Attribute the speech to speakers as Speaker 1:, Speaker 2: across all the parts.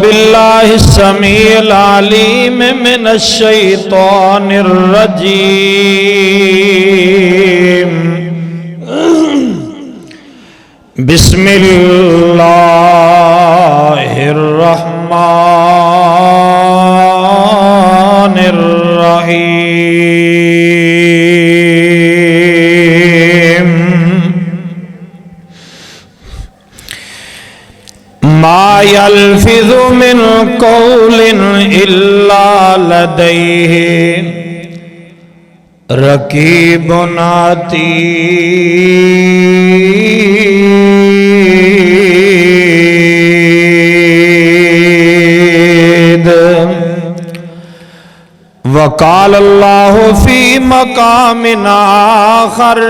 Speaker 1: बिल्लाहिस समीइल अलीम मिनश शैतानिर रजीम। बिस्मिल्लाहिर रहमानिर रहीम। मा यल्फिज़ु मिन क़ौलिन इल्ला लदैहि रक़ीबुन अतीद। वक़ाल अल्लाहु फ़ी मक़ामिन आख़र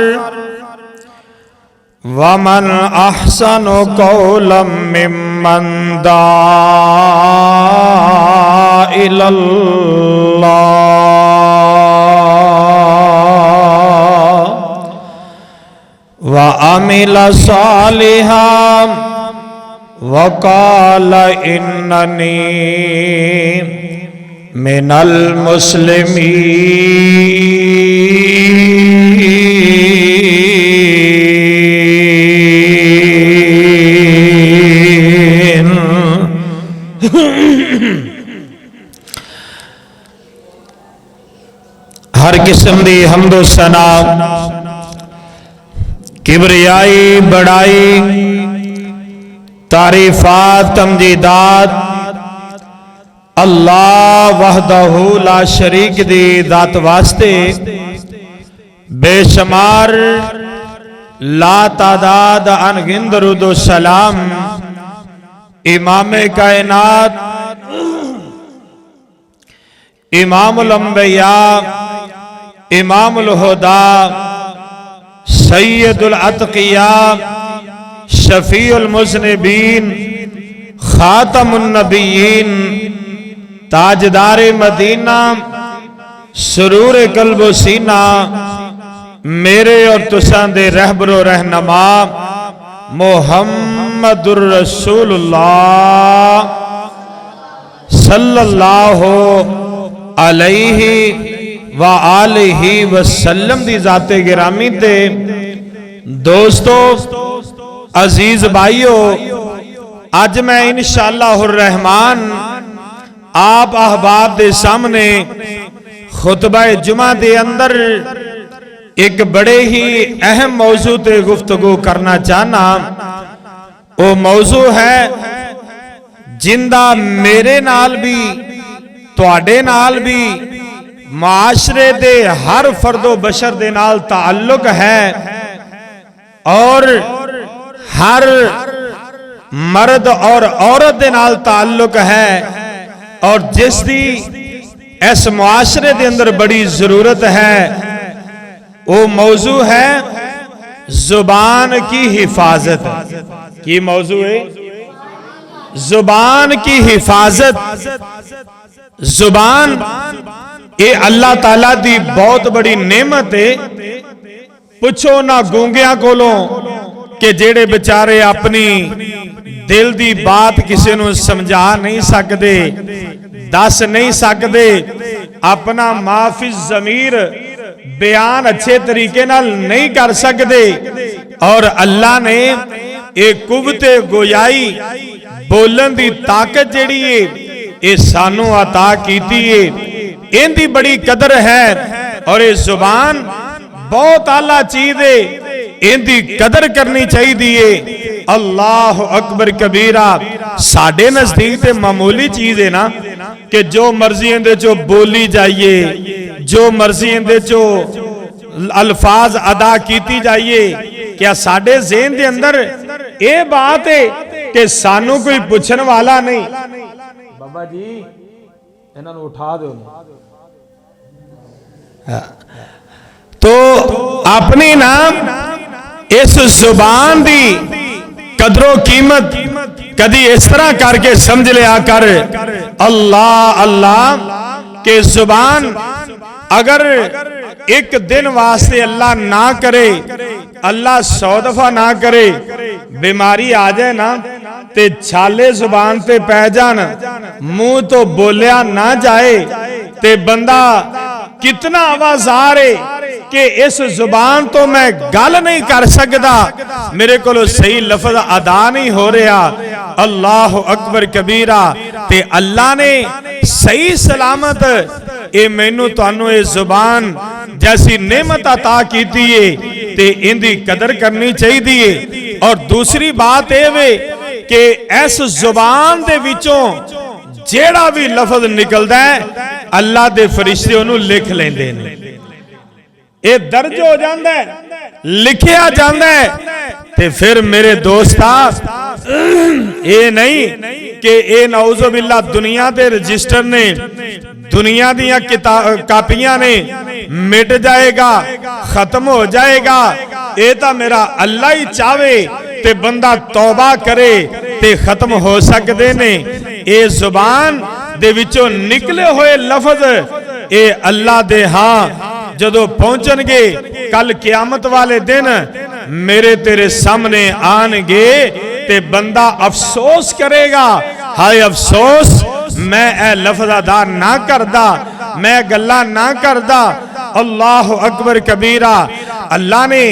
Speaker 1: वमन अहसनु क़ौलन मिम्मन दाअ इलल्लाह व अमिल सालिहान व क़ाल इन्ननी मिनल मुस्लिमीन। हर किस्म दी हम्दो सना किबरियाई बड़ाई तारीफात तमजीदात अल्लाह वहदहू ला शरीक दी दात वास्ते बेशुमार ला तादाद अनगिनत दुरूद सलाम इमाम कायनात इमामुल अंबिया इमामुल हुदा सय्यदुल अतकिया शफीउल मुज़निबीन खातमुन नबिय्यीन ताजदारे मदीना सुरूर कल्बो सीना मेरे और तुसां दे रहबरो रहनमा मुहम्मदुर रसूलुल्लाह सल्लल्लाहु अलैहि व आलिहि वसल्लम दी जाते गिरामी ते दोस्तों अजीज भाइयों, अज मैं इंशाअल्लाहुर रहमान आप अहबाब दे सामने खुतबा जुमा दे अंदर एक बड़े ही अहम मौजू ते गुफ्तगू करना चाहना। वो मौजू है जिंदा मेरे नाल भी तुहाडे नाल भी माशरे दे हर फर्दो बशर दे नाल ताल्लुक है और हर मर्द और औरत दे नाल ताल्लुक है और जिसदी इस मुआशरे दे अंदर बड़ी जरूरत है। वो मौजू है जुबान की हिफाजत। की मौजू है जुबान की हिफाजत। जुबान ये अल्लाह ताला दी बहुत बड़ी नेमत है। पुछो ना गूंगिया कोलों कि जेड़े बेचारे अपनी दिल दी बात किसी नूं समझा नहीं सकते, दस नहीं सकते, अपना माफिज ज़मीर बयान अच्छे तरीके नाल नहीं कर सकते और अल्लाह ने एक कुव्वते गोयाई बोलन दी ताकत जेड़ी है ये सानू अता कीती है। इनकी बड़ी कदर है और ये जुबान बहुत आला चीज है, इनकी कदर करनी चाहिए। अल्लाह अकबर कबीरा। साडे नजदीक ते मामूली चीज है ना कि जो मर्जी इहदे चो बोली जाइए, जो मर्जी इहदे चो अल्फाज अदा कीती जाइए। क्या साडे ज़हन दे अंदर ये बात है कि सानू कोई पूछन वाला नहीं। बाबा जी इन्हां नूं उठा दो। तो अपनी नाम इस जुबान दी कदरो कीमत कदी इस तरह करके समझ लिया कर। अल्लाह अल्लाह के जुबान अगर एक दिन वास्ते अल्लाह ना करे, अल्लाह 100 दफा ना करे, बीमारी आ जाए ना ਤੇ ਛਾਲੇ ਜ਼ੁਬਾਨ ਤੇ ਪੈ ਜਾਣ, ਮੂੰਹ ਤੋਂ ਬੋਲਿਆ ਨਾ ਜਾਏ ਤੇ ਬੰਦਾ ਕਿਤਨਾ ਆਵਾਜ਼ਾਰ ਕਿ ਇਸ ਜ਼ੁਬਾਨ ਤੋਂ ਮੈਂ ਗੱਲ ਨਹੀਂ ਕਰ ਸਕਦਾ, ਮੇਰੇ ਕੋਲੋਂ ਸਹੀ ਲਫ਼ਜ਼ ਅਦਾ ਨਹੀਂ ਹੋ ਰਿਹਾ। ਅੱਲਾਹੁ ਅਕਬਰ ਕਬੀਰਾ। ਤੇ ਅੱਲਾ ਨੇ ਸਹੀ ਸਲਾਮਤ ਇਹ ਮੈਨੂੰ ਤੁਹਾਨੂੰ ਇਹ ਜ਼ੁਬਾਨ जैसी नेमत अता की ते इनकी कदर करनी चाहिए। और दूसरी बात यह वे कि इस जुबान दे विचों जेड़ा भी लफज निकलता है अल्लाह दे फरिश्ते उन्हों लिख लेंदे ने, ये दर्ज हो जाता है, लिखिया जाता है। ते फिर मेरे दोस्ता ये नहीं कि ये नौज़ो बिल्ला दुनिया के रजिस्टर ने, दुनिया दियां कापियां ने, मिट जाएगा, खत्म हो जाएगा। ये तो मेरा अल्लाह ही चाहे ते बंदा तौबा करे ते खत्म हो सकते ने। ये जुबान दे विचों निकले हुए लफज ये अल्लाह दे हां जदों पहुंचणगे कल क़यामत वाले दिन मेरे तेरे सामने आणगे ते बंदा अफसोस करेगा, हाय अफसोस मैं ए लफज अदा ना करदा, मैं गल्ला ना करदा। अल्लाह अकबर कबीरा। अल्लाह ने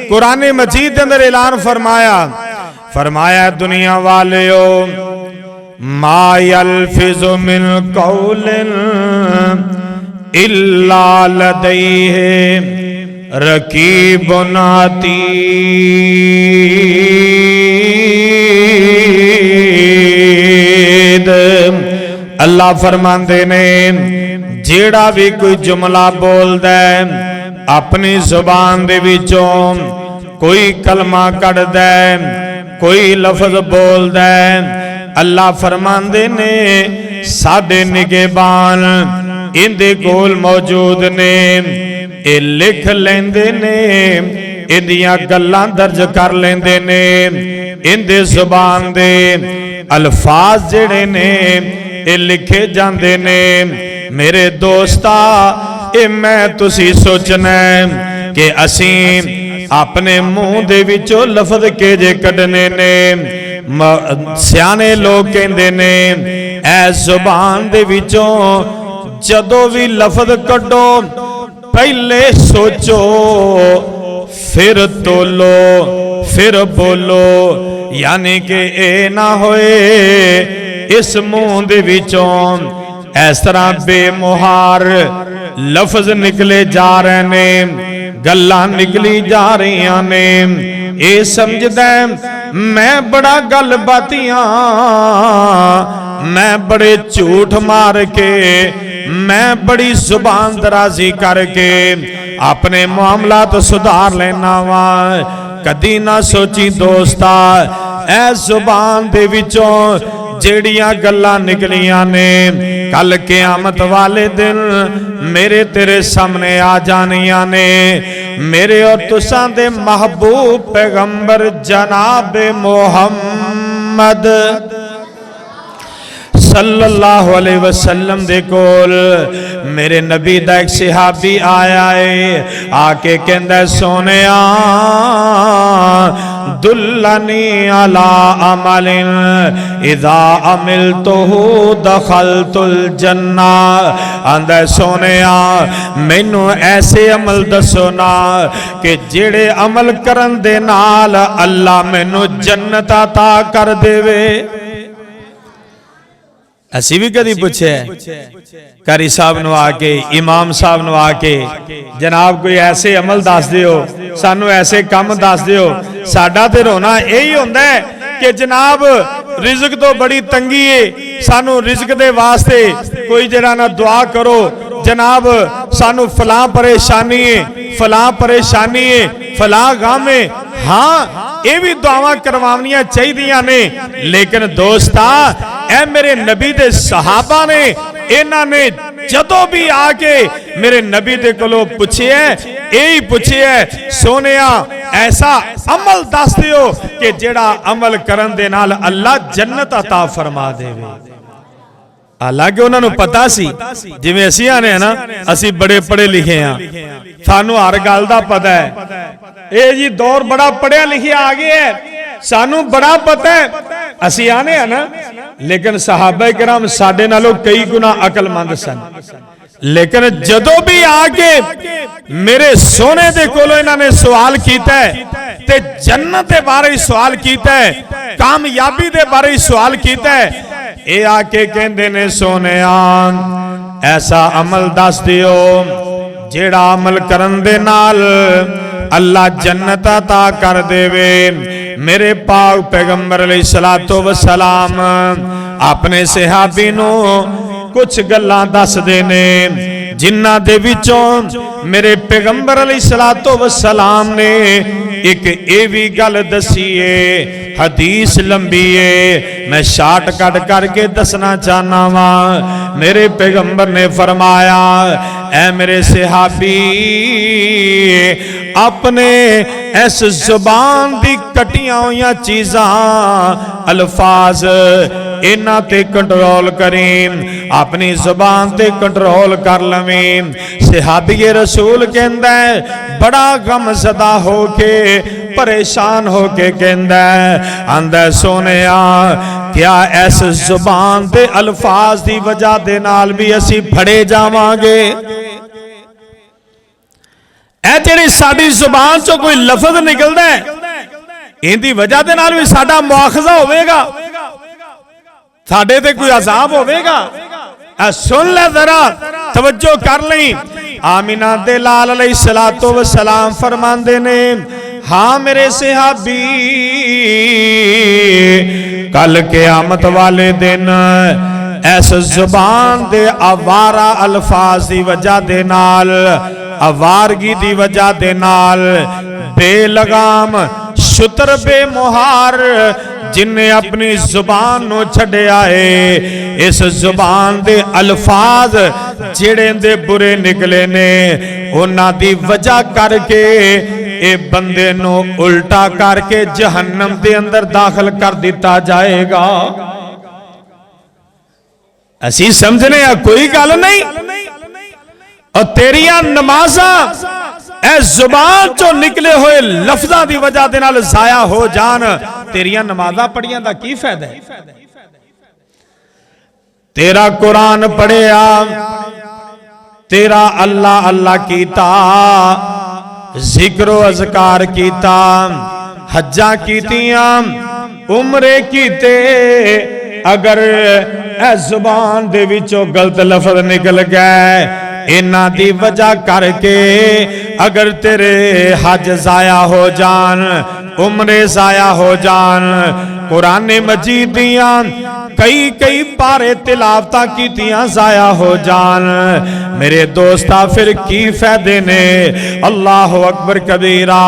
Speaker 1: कुरान मजीद के अंदर ऐलान फरमाया, फरमाया दुनिया वालेओ मा यल्फिज़ु मिन कौलिन इल्ला लदैहि रकीबुन अतीद। अल्लाह फरमांदे ने जेड़ा भी कोई जुमला बोलदा है अपनी जुबान दे विचों कोई कलमा कढ़दा है, कोई लफज बोलदा है, अल्लाह फरमांदे ने साडे निगहबान इंदे कोल मौजूद ने, ये लिख लेंदे ने, इंदियां गल्लां दर्ज कर लेंदे ने, इंदे जुबान दे अल्फाज जेड़े ने ये लिखे जांदे ने। मेरे दोस्ता ये मैं तुसी सोचना कि असी अपने मुंह दे विचों लफज के जे कढ़ने ने। सियाने लोग कहंदे ने ऐ जुबान दे विचों जदों भी लफज कढ़ो पहले सोचो फिर तोलो फिर बोलो, यानी कि ए ना होए इस मुंह दे विचों इस तरह बेमुहार लफज निकले जा रहे ने, गल्लां निकली जा रही ने। ये समझदा मैं बड़ा गल बातियां, मैं बड़े झूठ मार के, मैं बड़ी जुबान दराजी करके अपने मामला तो सुधार लेना वा। कदी ना सोची दोस्ता ऐ जुबान दे विचों जेड़ियां गल्लां निकलियां ने कल क़यामत वाले दिन मेरे तेरे सामने आ जानियां ने। मेरे और तुसां दे महबूब पैगंबर जनाब मोहम्मद सल्लल्लाहु अलैहि वसल्लम दे कोल मेरे नबी दा एक सहाबी आया है, आके कहंदा सोनिया दुल्लनी अला अमलिन इदा अमिलतुहु दखलतुल जन्ना। आंदा सोनिया मैनू ऐसे अमल दसो ना कि जेड़े अमल करन दे नाल अल्लाह मैनू जन्नत अता कर देवे। असी भी कदी पूछे कारी साहब नु आके, इमाम साहब नु आके जनाब कोई ऐसे अमल दस दियो, सानू ऐसे काम दस दियो। साडा ते रोना यही होंदा है कि जनाब रिज़्क तो बड़ी तंगी है, सानू रिज़्क दे वास्ते कोई जरा ना दुआ करो जनाब, सानू फलां परेशानी है, फलां परेशानी है, फलां गम है। हाँ ये भी दुआवां करवानियां चाहिए ने, लेकिन दोस्ता ऐ मेरे नबी दे सहाबा ने, इन्हां ने जदों भी आके मेरे नबी दे कोलों पूछे यही पूछे सोनिया ऐसा अमल दस दियो कि जेड़ा अमल करन दे नाल अल्लाह जन्नत अता फरमा देवे। हालांकि उन्होंने पता सी जिवें असीं आने ना, असीं बड़े पढ़े लिखे हाँ, सानू हर गल दा पता है। ये जी दौर बड़ा पढ़िया लिखिया आ गया है, सानू बड़ा पता है असी आने हैं ना, लेकिन सहाबा किराम साडे नालों कई गुना अकलमंद सन। लेकिन जदों भी आके मेरे सोने दे कोलों इन्हां ने सवाल कीता है ते जन्नत दे बारे ही सवाल कीता है, कामयाबी दे बारे ही सवाल कीता है, ये आके कहंदे ने सोनिया ऐसा अमल दस दियो जेड़ा अमल करन दे नाल अल्लाह जन्नत अता कर देवे। मेरे पाक पैगंबर अलैहिस्सलातो वस्सलाम अपने सहाबी नू कुछ गल्लां दसदे ने जिन्हां दे विचों मेरे पैगंबर अलैहिस्सलातो वस्सलाम ने एक ये भी गल दसी है, हदीस लंबी है, मैं शार्टकट करके दसना चाहना वा। मेरे पैगंबर ने फरमाया ऐ मेरे सहाबी अपने इस जुबान दी कटियां हुई चीज़ां अल्फाज इन्हां ते कंट्रोल करें, अपनी जुबान ते कंट्रोल कर लवें। सहाबी रसूल कहंदा है बड़ा गमज़दा होके परेशान होके कहंदा है आंदा सोनिया क्या इस जुबान ते अल्फाज दी वजह दे नाल भी असी फड़े जावांगे? ऐ जेड़ी साडी जुबान चों कोई लफ्ज निकलदा है इहदी वजह दे नाल भी साडा मुआखजा होवेगा, साडे ते कोई अजाब होवेगा। सुन ले जरा, तवज्जो कर लई। आमिना दे लाल अलैहिस्सलातो वस्सलाम फरमांदे ने हाँ मेरे सहाबी कल क़यामत वाले दिन इस जुबान दे आवारा अल्फाज दी वजह दे नाल, आवारगी दी वजह दे नाल बेलगाम शुतर बेमुहार जिन्हें अपनी जुबान नो छड्या है, इस जुबान दे अल्फाज जेड़े दे बुरे निकले ने उन्हां दी वजह करके ए बंदे नो उल्टा करके जहन्नम दे अंदर दाखिल कर दिता जाएगा। असी समझने कोई गल नहीं। और तेरिया नमाजा ए जुबान चो निकले हुए लफ्जां दी वजह दे नाल जाया हो जान, तेरिया नमाजा पढ़ियां दा की फायदा है? तेरा कुरान पढ़िया, तेरा अल्लाह अल्लाह कीता, जिक्रो अज़कार कीता, हज्जा कीतियां, उमरे कीते, अगर ए जुबान दे विचों गलत लफ्ज निकल गए इन्हां दी वजह करके अगर तेरे हज जाया हो जान, उमरे जाया हो जान, कुरान मजीद दियां कई कई पारे तिलावता कीतियां जाया हो जान, मेरे दोस्ता फिर की फायदे ने? अल्लाह अकबर कबीरा।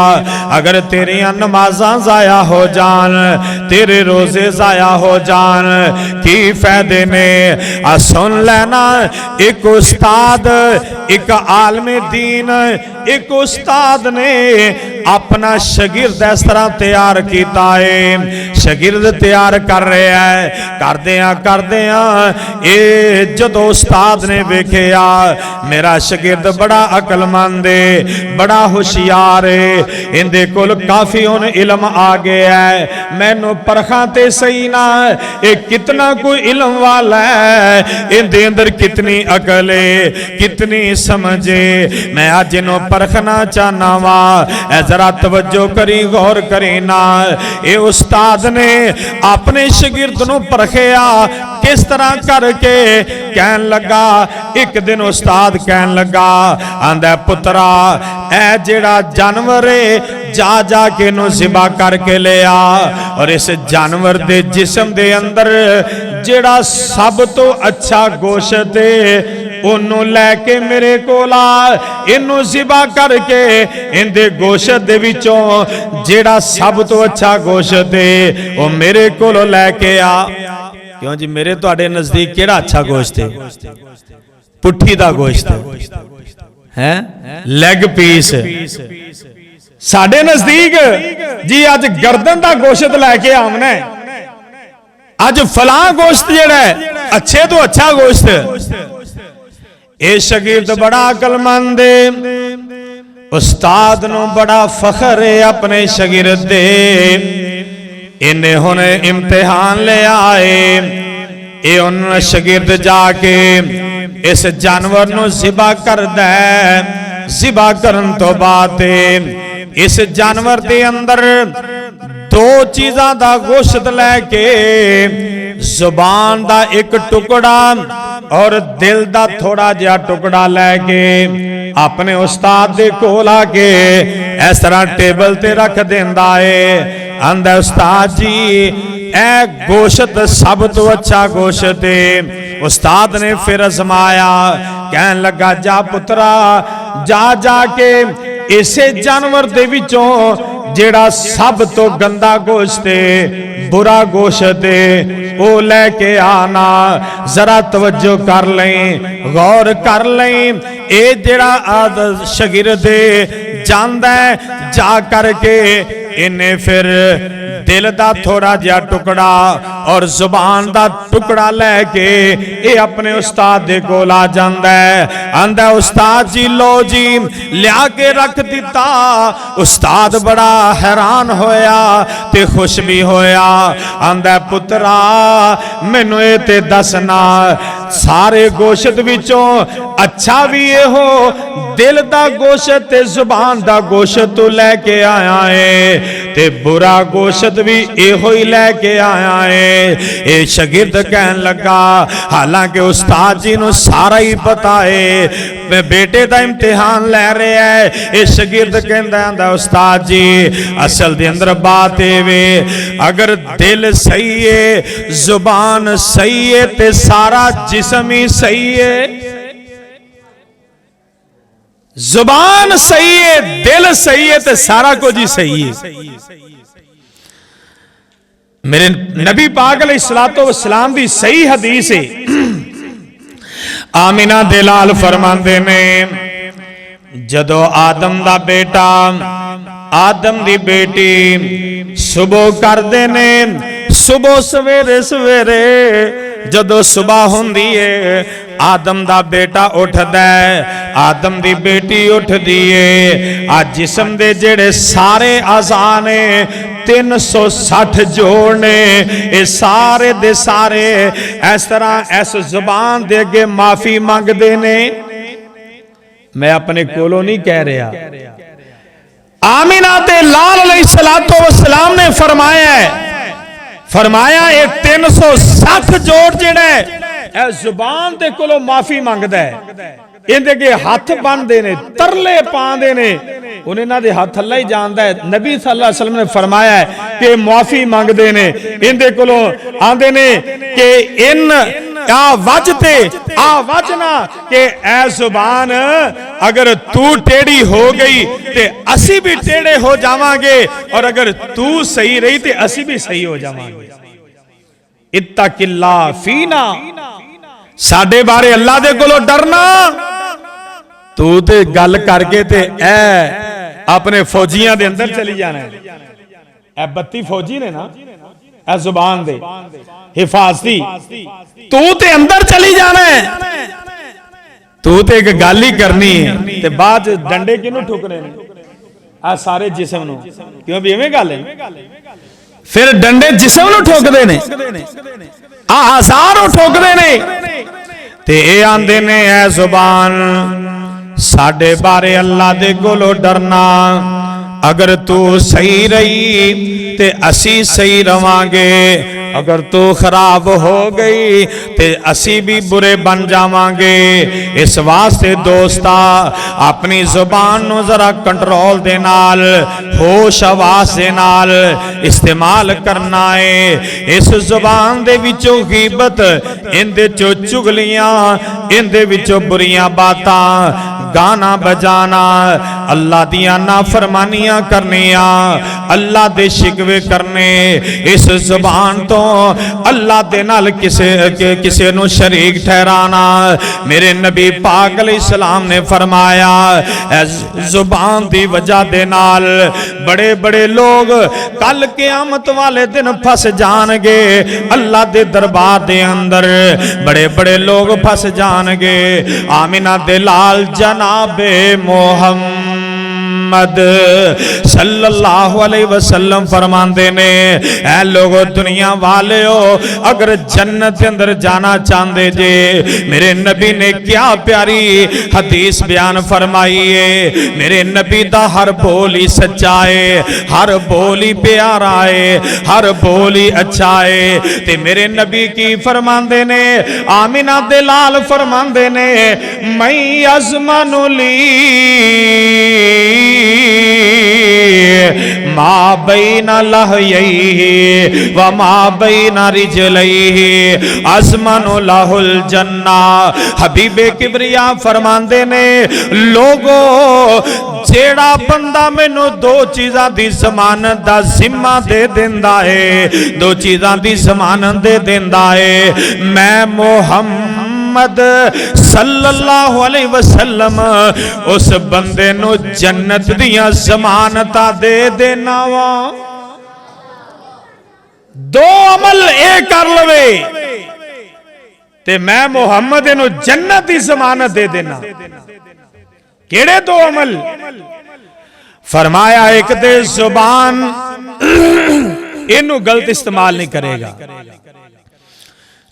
Speaker 1: अगर तेरियां नमाजां जाया हो जान, तेरे रोजे जाया हो जान, की फायदे ने? सुन लेना, एक उस्ताद, एक आलमे दीन, एक उस्ताद ने अपना शगिर्द इस तरह तैयार किया है, शगिर्द तैयार कर रहा है, करदियां ये जदों उस्ताद ने वेखिया मेरा शगिर्द बड़ा अकलमंद है, बड़ा होशियार है, इंदे कोल काफी हुण इल्म आ गया है, मैनू परखां ते सही ना ये कितना कोई इल्म वाला है, इंदे अंदर कितनी अकल है, कितनी समझे, मैं अज इन्हूं परखना चाहना वा। जरा तवज्जो करी, गौर करी ना। ये उस्ताद ने अपने शगिर्द नूं परखिया किस तरह करके कहन लगा, एक दिन उस्ताद कहन लगा आंदा पुत्रा ऐ जेड़ा जानवर है जा जा के नूं ज़िबा करके ले आ, और इस जानवर दे जिस्म दे अंदर जेड़ा सब तो अच्छा गोश्त है ओनू लैके मेरे कोल आ, इनू ज़िबा करके इंदे गोश्त दे विचों जेड़ा सब तो अच्छा गोश्त है वो मेरे कोल लैके आ। क्यों जी, मेरे तुहाडे नजदीक केड़ा अच्छा गोश्त है? पुट्ठी दा गोश्त है, लैग पीस। साडे नजदीक जी अज गर्दन दा गोश्त लैके आमना है, अज फलां गोश्त जेड़ा है अच्छे तो अच्छा गोश्त। ये शगिर्द बड़ा अकलमंद है, उस्ताद नूं बड़ा फखर है अपने शगिर्द दे। इन्हें हुण इम्तिहान ले आए। ये उन्होंने शागिर्द जाके इस जानवर नूं ज़िबा करदा है। ज़िबा करन तो बाद इस जानवर दे अंदर दो चीज़ां दा गोश्त लैके जुबान दा एक टुकड़ा और दिल दा थोड़ा जिहा टुकड़ा लैके अपने उस्ताद दे कोल आके इस तरह टेबल ते रख देंदा है। आंदा उस्ताद जी ए गोश्त सब तो अच्छा गोश्त है। उस्ताद ने फिर आजमाया, कहन लगा जा पुत्रा जा जाके इसे जानवर दे विचों जेड़ा सब तो गंदा गोश्त है, बुरा गोश्त है, वो लेके आना। जरा तवज्जो कर लें, गौर कर लें। ए जेड़ा शागिर्द जांदा है जा करके इन्हें फिर दिल दा थोड़ा जिहा टुकड़ा और जुबान दा टुकड़ा लैके ये अपने उस्ताद दे कोल आ जांदा है। आंदा उस्ताद जी लो जी लिया के रख दिता। उस्ताद बड़ा हैरान होया ते खुश भी होया। आंदा पुत्रा मैनू ये ते दसना सारे गोश्त विचों अच्छा भी ये हो दिल दा गोश्त ते जुबान दा गोश्त तू लैके आया है ते बुरा गोश्त भी एहो ही लैके आया है। ये शागिर्द कहन लगा हालांकि उस्ताद जी नूं सारा ही पता है मैं बेटे दा इम्तिहान लै रहा है। ये शागिर्द कहंदा आंदा उस्ताद जी असल दे अंदर बात है वे अगर दिल सही है जुबान सही है ते सारा जिस्म ही सही है। जुबान सही है दिल सही है तो सारा कुछ ही सही है। मेरे नबी पाक अलैहिस्सलातो वस्सलाम दी सही हदीस है। आमिना दे लाल फरमांदे ने जदों आदम दा बेटा आदम दी बेटी सुबह करदे ने सुबह सवेरे सवेरे जदों सुबह हुंदी है आदम दा बेटा उठदा है आदम दी बेटी उठदी है। आ जिस्म दे जेड़े सारे अज़ा ने 360 जोड़ ने ये सारे दे सारे इस तरह इस जुबान दे अगे माफी मंगदे ने। मैं अपने कोलों नहीं कह रहा। आमिना ते लाल अलैहिस्सलातो वस्सलाम ने फरमाया ये 360 जोड़ जेड़ा है जुबान दे कोलों माफी मंगदा है। इहदे अगे हथ बनदे ने तरले पांदे ने उन्हें इन्हां दे हथ अल्लाह ही जानदा है। नबी सल्लल्लाहु अलैहि वसल्लम ने फरमाया है कि माफी मंगदे ने इहदे कोलों आंदे ने कि इन आ वजते आ वजना के ऐ जुबान अगर तू टेढ़ी हो गई ते असी भी टेढ़े हो जावांगे और अगर तू सही रही ते असी भी सही हो जावांगे। इत्तकिल्ला फीना साडे बारे अल्लाह दे कोलों डरना। तू ते गल करके ते ऐ अपने फौजियां दे अंदर चली जाना है। ऐ 32 फौजी ने ना ऐ जुबान दे हिफाजती तू ते अंदर चली जाना है। तू ते एक गल ही करनी है ते बाद डंडे किनू ठुकने ने आ सारे जिस्म नू क्यों भी इवें गल है। फिर डंडे जिस्म नू ठोकदे ने आ हज़ारों ठोकदे ने ते ए आंदे ने ऐ जुबान साडे बारे अल्लाह दे कोलों डरना। अगर तू सही रही ते असी सही रवांगे अगर तू खराब हो गई ते असी भी बुरे बन जावांगे। इस वास्ते दोस्ता अपनी जुबान नू जरा कंट्रोल दे नाल होश आवाज दे नाल इस्तेमाल करना है। इस जुबान दे विचों गीबत इंदे चो चुगलियां इंदे विचों बुरियां बातां गाना बजाना अल्लाह दियां नाफरमानियां करनिया अल्लाह दे शिकवे करने इस जुबान तो अल्लाह दे नाल किसे नू शरीक ठहराना। मेरे नबी पाक अलैहिस्सलाम ने फरमाया जुबान दी वजह दे नाल बड़े बड़े लोग कल क़यामत वाले दिन फस जाणगे। अल्लाह दे दरबार दे अंदर बड़े बड़े लोग फस जाणगे। आमिना दे लाल जनाबे मोहम्मद मुहम्मद सल्लल्लाहु अलैहि वसल्लम फरमांदे ने, ऐ लोगो दुनिया वालियो, अगर जन्नत के अंदर जाना चाहते जे, मेरे नबी ने क्या प्यारी हदीस बयान फरमाई है। मेरे नबी दा हर बोल ही सच्चा है, हर बोल ही प्यारा है, हर बोल ही अच्छा है। ते मेरे नबी की फरमांदे ने, आमिना दे लाल फरमांदे ने, मैं अज़मनुली मा बैना लहयैहि व मा बैना रिजलैहि अज़मनु लहुल जन्ना। हबीबे किबरिया फरमांदे ने, लोगो जेड़ा बंदा मैनू दो चीज़ां दी ज़मानत दा जिम्मा दे देंदा है, दो चीज़ां दी ज़मानत दे देंदा है, मैं मुहम्मद सल्लल्लाहु अलैहि वसल्लम उस बंदे नू जन्नत दियां ज़मानतां दे देना वा। दो अमल ए कर लवे ते मैं मुहम्मद नू जन्नत दी ज़मानत दे देना। केड़े दो अमल? फरमाया, एक ते जुबान इनू गलत इस्तेमाल नहीं करेगा,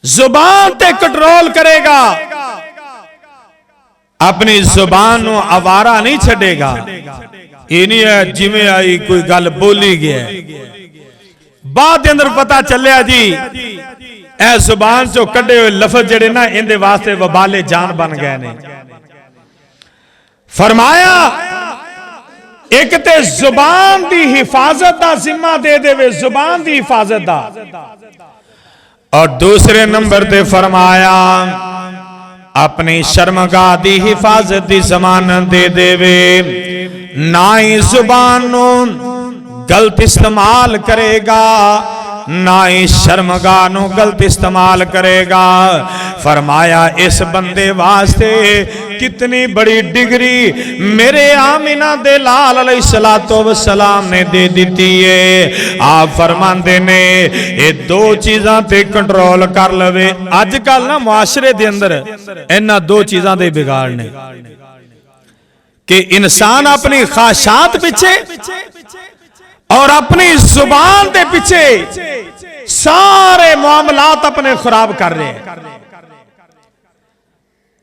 Speaker 1: जुबान ते कंट्रोल करेगा, अपनी जुबान नू आवारा नहीं छड़ेगा। ये नहीं है जिमें आई कोई गल बोली गया, बाद के अंदर पता चलिया जी ए जुबान चो कढ़े हुए लफज जड़े ना इनदे वास्ते वबाले जान बन गए ने। फरमाया, एक ते जुबान दी हिफाजत दा जिम्मा दे देवे, जुबान दी हिफाजत दा, और दूसरे नंबर ते फरमाया अपनी शर्मगाह दी हिफाजत दी ज़मानत दे देवे। ना ही जुबान नू गलत इस्तेमाल करेगा, ना ही शर्मगाह नू गलत इस्तेमाल करेगा। फरमाया, इस बंदे वास्ते कितनी बड़ी डिग्री मेरे आमिना दे लाल अलैहिस्सलातो वस्सलाम ने दे दी है। आप फरमांदे ने, ये दो चीज़ां ते कंट्रोल कर लवे। अजकल ना मुआशरे दे अंदर इन्हां दो चीज़ां दे बिगाड़ ने कि इंसान अपनी ख्वाहिशात पीछे और अपनी जुबान के पीछे सारे मामलात अपने खराब कर रहे हैं।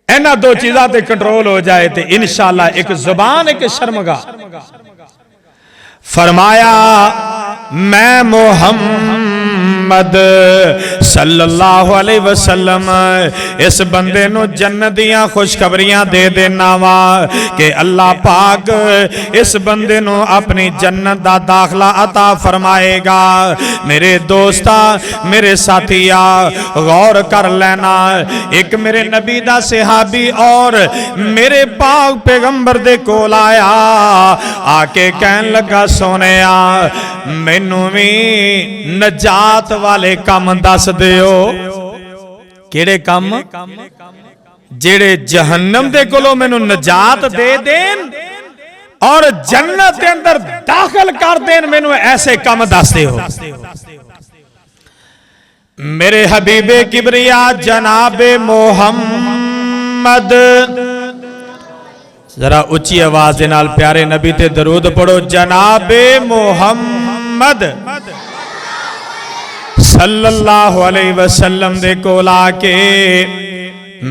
Speaker 1: इन्हां दो चीज़ां ते कंट्रोल हो जाए तो इंशाअल्लाह, एक जुबान एक शर्मगाह। फरमाया, मैं मुहम्मद सल्लल्लाहु अलैहि वसल्लम इस बंदे नू जन्नत दियां खुशखबरियां दे देना वा कि अल्लाह पाक इस बंदे नू अपनी जन्नत दा दाखला अता फरमाएगा। मेरे दोस्ता, मेरे साथिया, गौर कर लेना। एक मेरे नबी दा सहाबी और मेरे पाक पैगंबर दे कोल आया, आके कहन लगा, सोनिया मैनू भी नजात वाले काम दस दियो। केड़े काम? जेड़े जहन्नम दे कोलों मैनू नजात दे देन और जन्नत के अंदर दाखिल कर देन, मैनू ऐसे काम दस दियो। मेरे हबीबे किबरिया जनाबे मोहम्मद, जरा उच्ची आवाज दे नाल प्यारे नबी ते दरूद पढ़ो। जनाबे मोहम्मद सल्लल्लाहु अलैहि वसल्लम दे कोल आके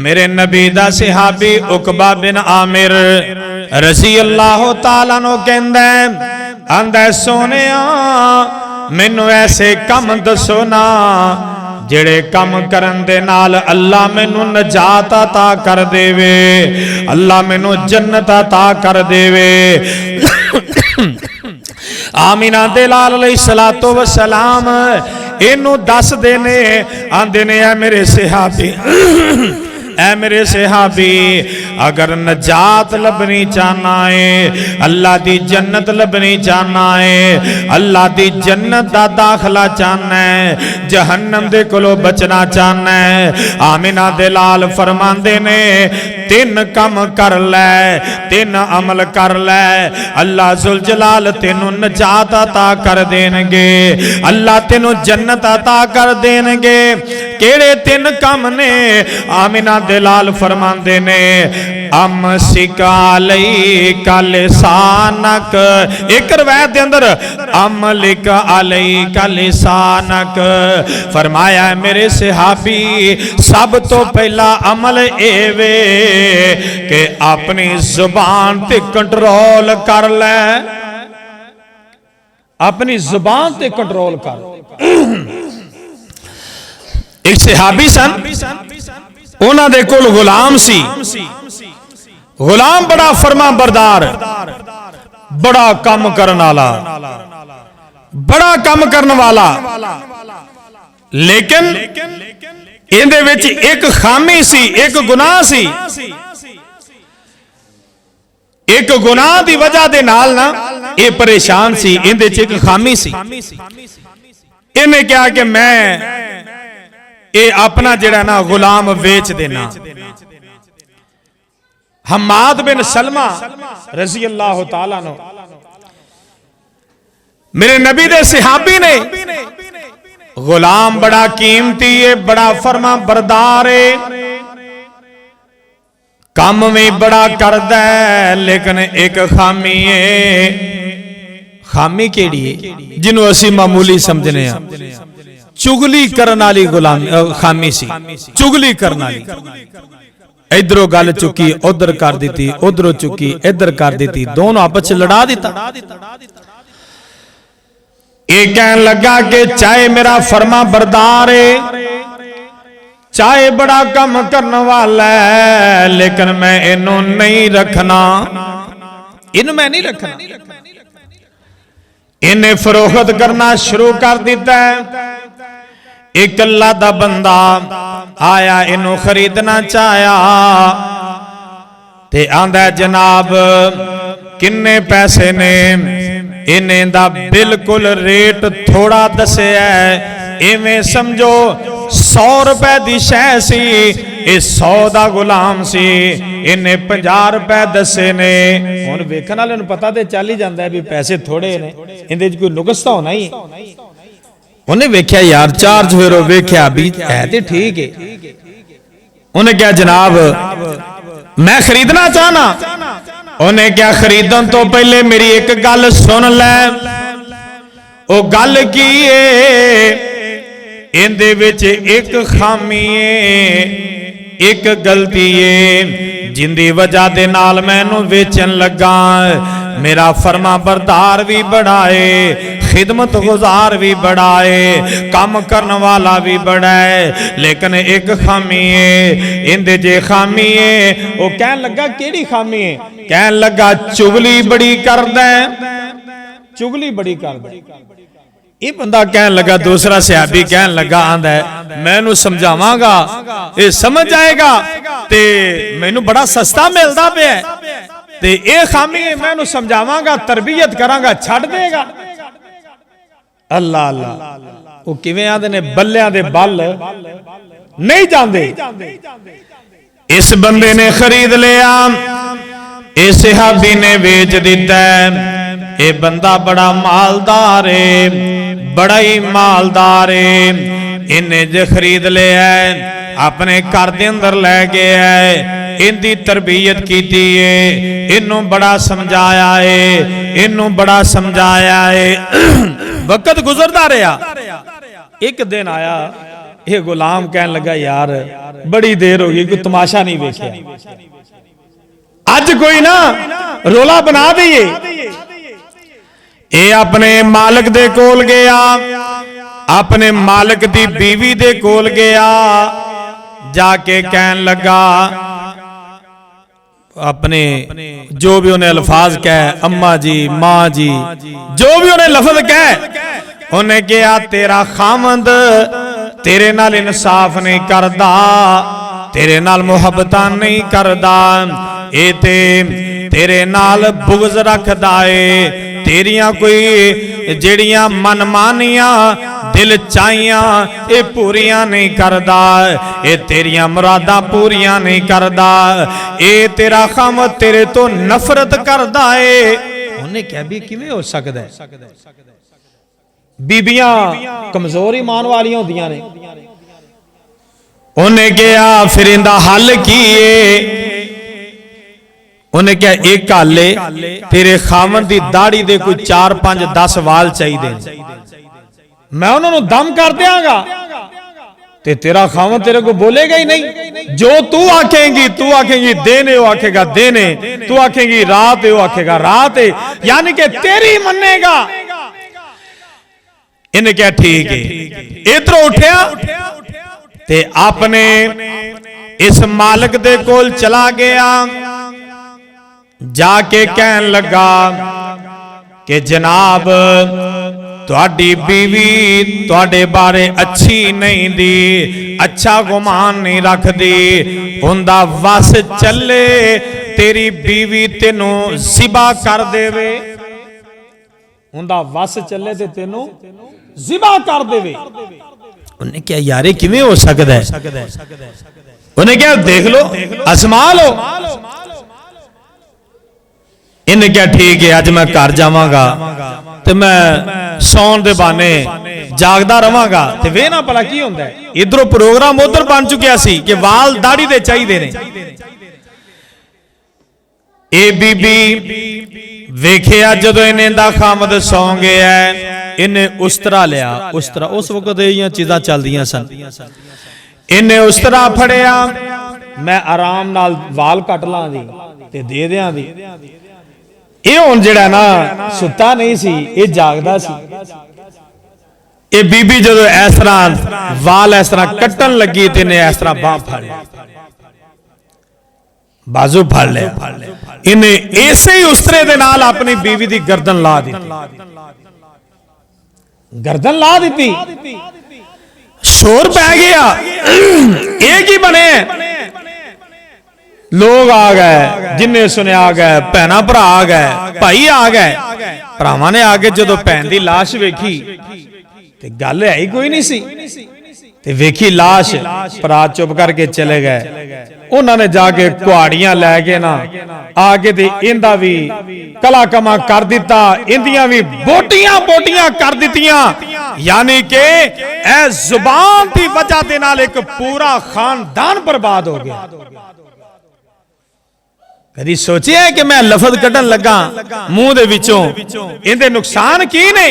Speaker 1: मेरे नबी दा सहाबी उकबा बिन आमिर रज़ी अल्लाह तआला नो कहंदा, आंदा सोनिया मैनू ऐसे कम दसो ना जेड़े कम करन दे नाल अल्लाह मैनू नजात अता कर देवे, अल्लाह मैनू जन्नत अता कर देवे। आमिना दे लाल अलैहिस्सलातो वस्सलाम इनू दस देने, आंदे ने, ऐ मेरे सहाबी, ऐ मेरे सहाबी, अगर नजात लभनी चाहना है, अल्लाह दी जन्नत लभनी चाहना है, अल्लाह दी जन्नत दा दाखला चाहना है, जहन्नम दे कोलों बचना चाहना है, आमिना दे लाल फरमांदे ने, तीन कम कर लै, तीन अमल कर लै, अल्लाह जुल जलाल तेनू नजात अता कर देंगे, अल्लाह तेनू जन्नत अता कर देंगे। ਕਿਹੜੇ ਤਿੰਨ ਕੰਮ ਨੇ? ਆਮਿਨਾ ਦੇ ਲਾਲ ਫਰਮਾਉਂਦੇ ਨੇ ਅਮਸਿਕਾ ਲਈ ਕਲਿਸਾਨਕ। ਇੱਕ ਰਵਾਇਤ ਦੇ ਅੰਦਰ ਅਮਲਿਕ ਅਲਈ ਕਲਿਸਾਨਕ ਫਰਮਾਇਆ ਮੇਰੇ ਸਹਾਬੀ ਸਭ ਤੋਂ ਪਹਿਲਾ ਅਮਲ ਇਹ ਵੇ ਕਿ ਆਪਣੀ ਜ਼ੁਬਾਨ ਤੇ ਕੰਟਰੋਲ कर ले, अपनी जुबान ते कंट्रोल कर। एक सहाबी सन, उन्हां दे कोल गुलाम सी। गुलाम बड़ा फरमा बरदार, बड़ा काम करने वाला, बड़ा काम करने वाला, लेकिन इहदे विच एक खामी सी, एक गुनाह सी। एक गुनाह की वजह दे नाल ना ये परेशान सी। इहदे च एक खामी सी। इन्हें कहा कि मैं ये अपना जिहड़ा ना गुलाम वेच देना। हम्माद बिन सलमा रज़ी अल्लाह तआला अन्हु मेरे नबी दे सहाबी ने, गुलाम बड़ा कीमती है, बड़ा फरमा बरदार है, काम भी बड़ा करदा है, लेकिन एक खामी है। खामी केड़ी है? जिन्हों असी मामूली समझने हैं, चुगली करने वाली गुलाम खामी सी। चुगली करने वाली, इधरों गल चुकी उधर कर दी, उधरों चुकी इधर कर दी, दोनों आपस में लड़ा दिता। एक कहन लगा कि चाहे मेरा फरमा बरदार है, चाहे बड़ा काम करने वाला है, लेकिन मैं इन्हों नहीं रखना, इन्हों मैं नहीं रखना। इन्हें फरोख्त करना शुरू कर दिता है। एक अल्लाह दा बंदा आया, इन्हों खरीदना चाहया ते आंदा जनाब किन्ने पैसे ने? इन्हें दा बिल्कुल रेट थोड़ा दसिया है, इवें समझो 100 रुपए की शह सी, 100 का गुलाम सी, इन्हें 50 रुपए दसे ने। हुण वेखण वाले नूं पता ते चल ही जांदा है भी पैसे थोड़े ने, इहदे च कोई नुकस तां होना ही। उन्हें वेख्या यार चार्ज फिर वेख्या भी है ते ठीक है। उन्हें क्या जनाब मैं खरीदना चाहना। उन्हें क्या खरीदन तो पहले मेरी एक गल सुन लै। ओ गल की है? इहदे विच एक खामी है, एक गलती है, जिंदी वजह दे नाल मैनू वेचन लगा। मेरा फरमा बरदार भी बड़ा है, खिदमत गुजार भी बड़ा है, काम करने वाला भी बड़ा है, लेकिन एक खामी है। इहदे जे खामी है। वो कहन लगा केड़ी खामी है? कहन लगा चुगली बड़ी करदा है, चुगली बड़ी करदा है। ये बंदा कहन लगा, दूसरा सहाबी कहन लगा आंदा है मैं इहनूं समझावांगा, ये समझ जाएगा ते मैनू बड़ा सस्ता मिलदा पिया ते ये खामी है, मैं इहनूं समझावांगा, तरबियत करांगा, छड्ड देगा। अल्लाह अल्लाह, वो किवें आंदे ने बल्लियां दे बल नहीं जांदे। इस बंदे ने खरीद लिया, इस सहाबी ने बेच दिता है। ये बंदा बड़ा मालदार है, बड़ा ही मालदार है। इन्हें जो खरीद लिया है, अपने घर के अंदर लै गया है, इनकी तरबियत की है, इनू बड़ा समझाया है, इनू बड़ा समझाया है। वक्त गुजरता रहा। एक दिन आया, ये गुलाम कहन लगा यार बड़ी देर हो गई, कोई तमाशा नहीं वेख्या, अज कोई ना रोला बना दईए। ये अपने मालिक दे कोल गया, अपने मालिक दी बीवी दे कोल गया, जाके कहन लगा अपने जो भी उन्हें अल्फाज कहे, अम्मा जी, माँ जी, जो भी उन्हें लफ्ज कहे, उन्हें कहा तेरा खामंद तेरे नाल इंसाफ नहीं करदा, तेरे नाल मुहब्बत नहीं करदा, ए ते तेरे नाल बुग़्ज़ रखदा है, तेरियां कोई जेड़ियां मनमानियां दिल चाहियां ये पूरियां नहीं करदा, ये तेरियां मुरादां पूरियां नहीं करदा, ये तेरा खाम तेरे तो नफरत करदा है। उन्हें क्या भी किवें हो सकदा है? बीबियां कमजोर ईमान वालियां होंदियां ने, उन्हें कहा फिर इनका हल की है? उन्हें क्या एक हल है, तेरे खामन की दाढ़ी दे कोई 4 5 10 वाल चाहिए, मैं उन्होंने दम कर दियांगा ते तेरा खामन तेरे को बोलेगा ही नहीं। जो तू आखेगी देने, वो आखेगा देने, तू आखेगी रात है, वो आखेगा रात है, यानी कि तेरी मनेगा। इन्हें क्या ठीक है, इधर उठया ते आपने इस मालिक दे कोल चला गया, जाके कहन लगा कि जनाब तुहाडी बीवी तुहाडे बारे अच्छी नहीं दी, अच्छा गुमान नहीं रखदी, उनदा वस चले तेरी बीवी तेनू ज़िबा कर देवे, उनदा वस चले ते तेनू ज़िबा कर देवे। उन्हें क्या यार किवें हो सकदा है? उन्हें क्या देख लो आजमा लो। इन्हें क्या ठीक है अज मैं घर जावांगा ते मैं सौन दे बहाने जागदा रवांगा ते वे ना भला की हुंदा है। इधरों प्रोग्राम उधर बन चुकिया सी कि वाल दाढ़ी दे चाहिए ने। ए बीबी वेखिया जदों इन्हें दा खामद सौ गया, इन्हें उस्तरा लिया, उस्तरा उस वक्त ये चीज़ां चलदियां सन, इन्हें उस्तरा फड़िया, मैं आराम नाल वाल कट ला दी ते दे दियां दी। ये हुण जिहड़ा ना सुता नहीं सी, ये जागदा सी। ये बीबी जदों इस तरह वाल इस तरह कट्टन लगी ते इन्हें इस तरह बांह फड़ लिया, बाजू फड़ लिया, इन्हें इसे ही उस्तरे दे नाल अपनी बीवी दी गर्दन ला दी, गर्दन ला दी। शोर पै गया, एक ही बने लोग आ गए, जिन्हें सुने आ गए, भैना भरा आ गए, भाई आ गए। भरावां ने आके जदों भैन दी लाश वेखी ते गल है ही कोई नहीं सी, ते वेखी लाश, भरा चुप करके चले गए। उन्होंने जाके कुहाड़ियां लैके ना आके ते इंदा भी कला कमा कर दिता, इंदियां भी बोटियां बोटियां कर दितियां। यानी के ए जुबान की वजह दे नाल एक पूरा खानदान बर्बाद हो गया। कदी सोचिया है कि मैं लफज कढ़न लगा मुंह दे विचों, इहदे नुकसान की ने?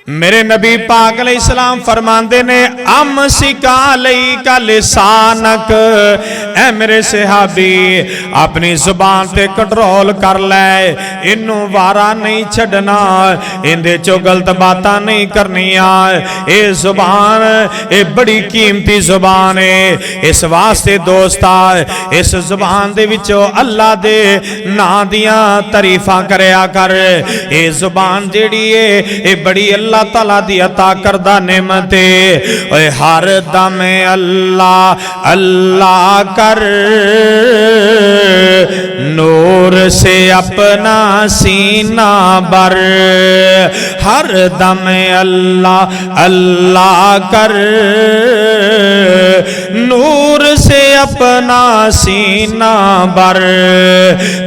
Speaker 1: मेरे नबी पाक अलैहिस्सलाम फरमांदे ने अमसिका अलैका लिसानक, ऐ मेरे सहाबी अपनी जुबान ते कंट्रोल कर ले, इनू वारा नहीं छड़ना, इंदे चो गलत बातां नहीं करनियां। ये जुबान ये बड़ी कीमती जुबान है, इस वास्ते दोस्ता इस जुबान दे विचों अल्लाह दे नां दियां तारीफां करया कर। ये जुबान जेड़ी है ये बड़ी अल्लाह ताला दी अता करदा नेमत है। ओए हर दम अल्लाह अल्लाह कर, नूर से अपना सीना भर, हर दम अल्लाह अल्लाह कर, नूर से अपना सीना भर,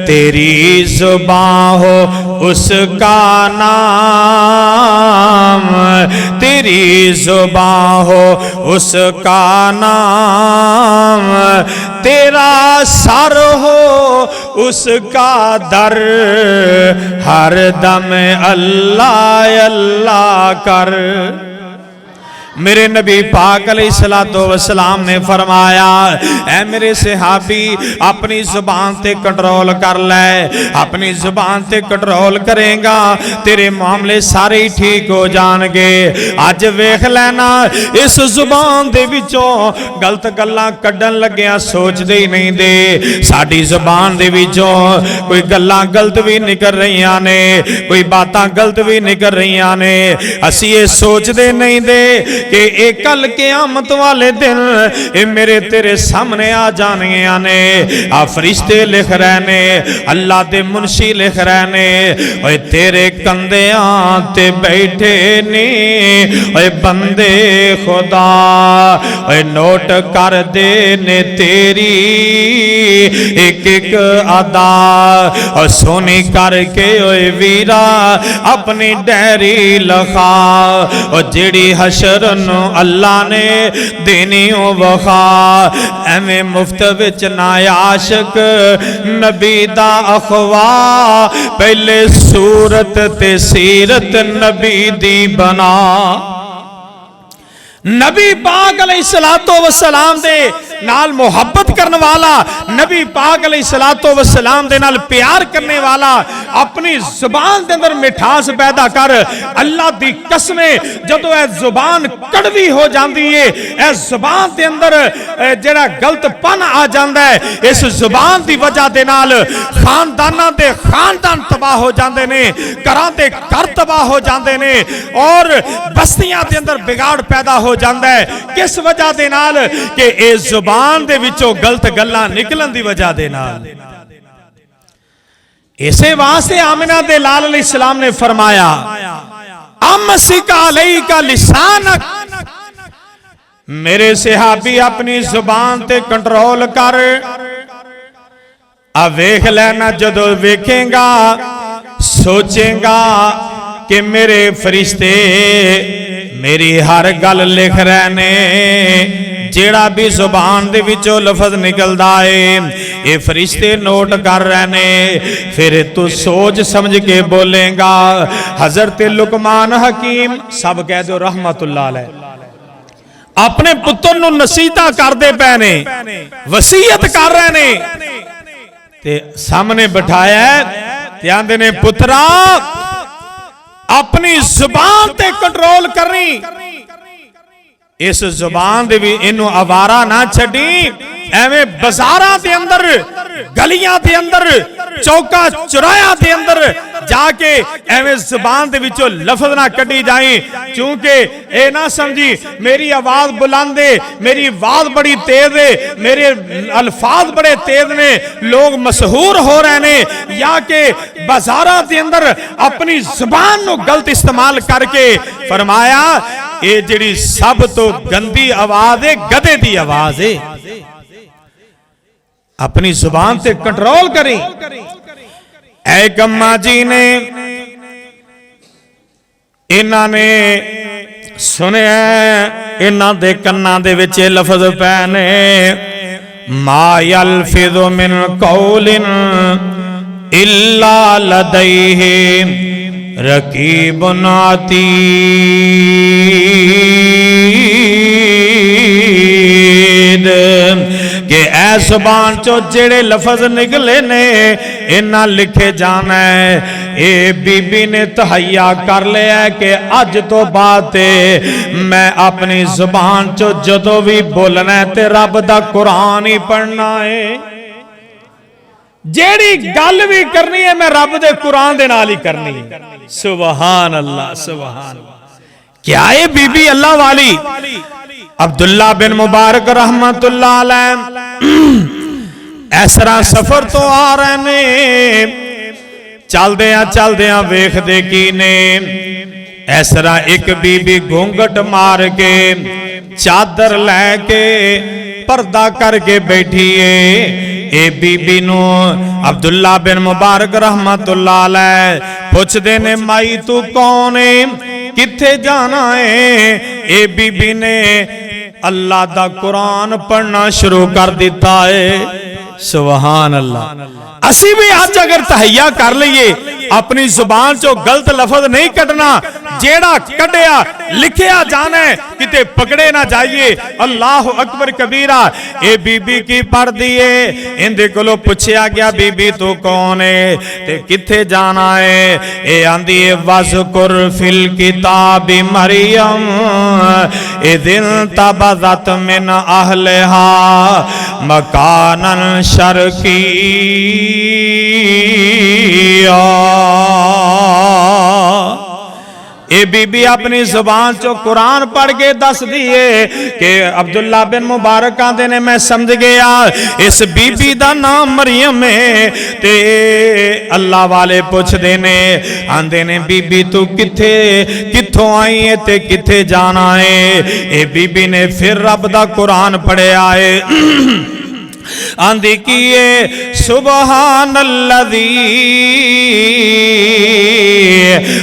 Speaker 1: तेरी जुबान हो उसका नाम, तेरी जुबान हो उसका नाम, तेरा सर हो उसका दर, हर दम अल्लाह अल्लाह कर। मेरे नबी पाक अलैहिस्सलातु वस्सलाम ने फरमाया, ऐ मेरे सहाबी अपनी जुबान ते कंट्रोल कर ले, अपनी जुबान ते कंट्रोल करेगा तेरे मामले सारे ही ठीक हो जाएंगे। अज वेख लेना इस जुबान दे विचों गलत गल्लां कड्डन लग्गियां सोचदे ही नहीं दे, साडी जुबान दे विचों कोई गल्लां गलत भी निकल रहीआं ने, कोई बातां गलत भी निकल रहीआं ने, असीं ये सोचदे नहीं दे कि एक कल क़यामत वाले दिन ये मेरे तेरे सामने आ जानियां ने। आ फरिश्ते लिख रहे ने, अल्लाह दे मुंशी लिख रहे ने, ओए तेरे कंधियां ते बैठे ने, ओए बंदे खुदा, ओए नोट कर दे ने तेरी एक एक अदा, और सोनी करके ओए वीरा अपनी डायरी लिखा, और जेड़ी हशर नू अल्लाह ने देनी ओ वखा। एवें मुफ्त विच ना आशिक नबी दा अखवा, पहले सूरत ते सीरत नबी दी बना। नबी पाक अलैहिस्सलातो वस्सलाम दे नाल मुहब्बत करने वाला, नबी पाक अलैहिस्सलातो वस्सलाम दे नाल प्यार करने वाला, अपनी जुबान दे अंदर मिठास पैदा कर। अल्लाह दी कसम जदों ए जुबान कड़वी हो जाती है, ए जुबान दे अंदर जेड़ा गलतपन आ जाता है, इस जुबान दी वजह दे नाल खानदानां दे खानदान तबाह हो जाते ने, घरां दे घर तबाह हो जाते ने और बस्तियां दे अंदर बिगाड़ पैदा हो जाता है। किस वजह दे नाल कि इस जुबान दे विचों गलत गल्लां निकलन दी वजह दे नाल। इसे वास्ते आमिना दे लाल अलैहिस्सलाम ने फरमाया, अमसिक अलैका लिसानक, मेरे सहाबी अपनी जुबान ते कंट्रोल कर। आ वेख लेना, जदों वेखेगा सोचेगा कि मेरे फरिश्ते मेरी हर गल लिख रहे ने, जेड़ा भी जुबान दे विचों लफज निकलदा है ये फरिश्ते नोट कर रहे ने। फिर तू सोच समझ के बोलेगा। हजरत लुकमान हकीम, सब कह दो रहमतुल्लाह अलैह, अपने पुत्र नू नसीहतां करदे पए ने, वसीयत कर रहे ने, ते सामने बिठाया ते आंदे ने पुत्रा अपनी जुबान ते कंट्रोल करनी, इस जुबान दे भी इनू आवारा ना छड़ी। एवें बाजारां दे अंदर, गलियां दे अंदर, चौका चौराया दे अंदर जाके एवें जुबान दे विचों लफज ना कढ़ी जाए, क्योंकि ए ना समझी मेरी आवाज बुलंद है, मेरी आवाज बड़ी तेज है, मेरे अल्फाज बड़े तेज ने, लोग मशहूर हो रहे ने, या के बाजारां दे अंदर अपनी जुबान नू गलत इस्तेमाल करके फरमाया ये जिहड़ी सब तो गंदी आवाज है गधे दी आवाज है। अपनी जुबान से कंट्रोल करें। ऐ गम्मा जी ने इन्हां ने सुनिया, इन्हां दे कन्नां दे विच लफज पै ने, मा यल्फिज़ु मिन कौलिन इल्ला लदैहि रकीबुन अतीद, कि ऐ जुबान चो जेड़े लफज निकले ने इन्ना लिखे जाना है। ए बीबी ने तहैया कर लिया कि अज तो बाद मैं अपनी जुबान चो जदों भी बोलना है ते रब दा कुरान ही पढ़ना है, जेड़ी गल भी करनी है मैं रब दे कुरान दे नाल ही करनी है। सुभान अल्लाह, सुभान अल्लाह। क्या है बीबी अल्लाह वाली अब्दुल्ला बिन मुबारक रहमतुल्लाह अलैह इस तरह सफर तो आ रहे ने, चलदियां वेखदे की ने, इस तरह एक बीबी घूंघट मार के चादर लैके पर्दा करके बैठी है। ए बीबी नू अब्दुल्ला बिन मुबारक रहमतुल्लाह अलैह पुछदे ने, माई तू कौन है, किथे जाना है? ए बीबी ने अल्लाह दा कुरान पढ़ना शुरू कर दिता है। सुभान अल्लाह। असी भी आज अगर तहैया कर लीए अपनी जुबान चो गलत लफज नहीं कढ़ना, जेड़ा कढ़िया लिखिया जाना है किते पकड़े ना जाइए। अल्लाह अकबर कबीरा। ए बीबी की पढ़ दिए, इंदे कोलों पूछया गया बीबी तू कौन है ते किथे जाना है? ए आंदी है वज़कुर फिल किताबि मरियम इज़ तबज़त मिन अहलिहा मकानन शर्किया। ए बीबी अपनी जुबान चो कुरान पढ़ के दस दिए कि अब्दुल्ला बिन मुबारक आंदे ने मैं समझ गया इस बीबी दा नाम मरियम है। ते अल्लाह वाले पुछदे ने, आंदे ने बीबी तू किथे किथों आई है ते किथे जाना है? ए बीबी ने फिर रब दा कुरान पढ़िया है। आंदी किए सुबहानल्लज़ी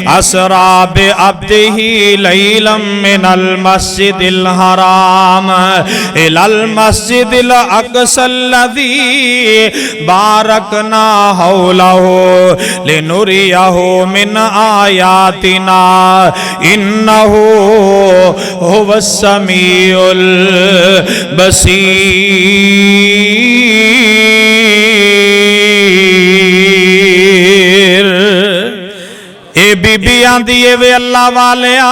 Speaker 1: असरा बि अब्दिही लैलम मिनल मस्जिदिल हराम इलल मस्जिदिल अक़सल्लज़ी बारकना हौलहु लिनुरियहु मिन आयातिना इन्नहु हुवस समीउल बसीर। ए बीबी आंदी ए वे अल्लाह वालिया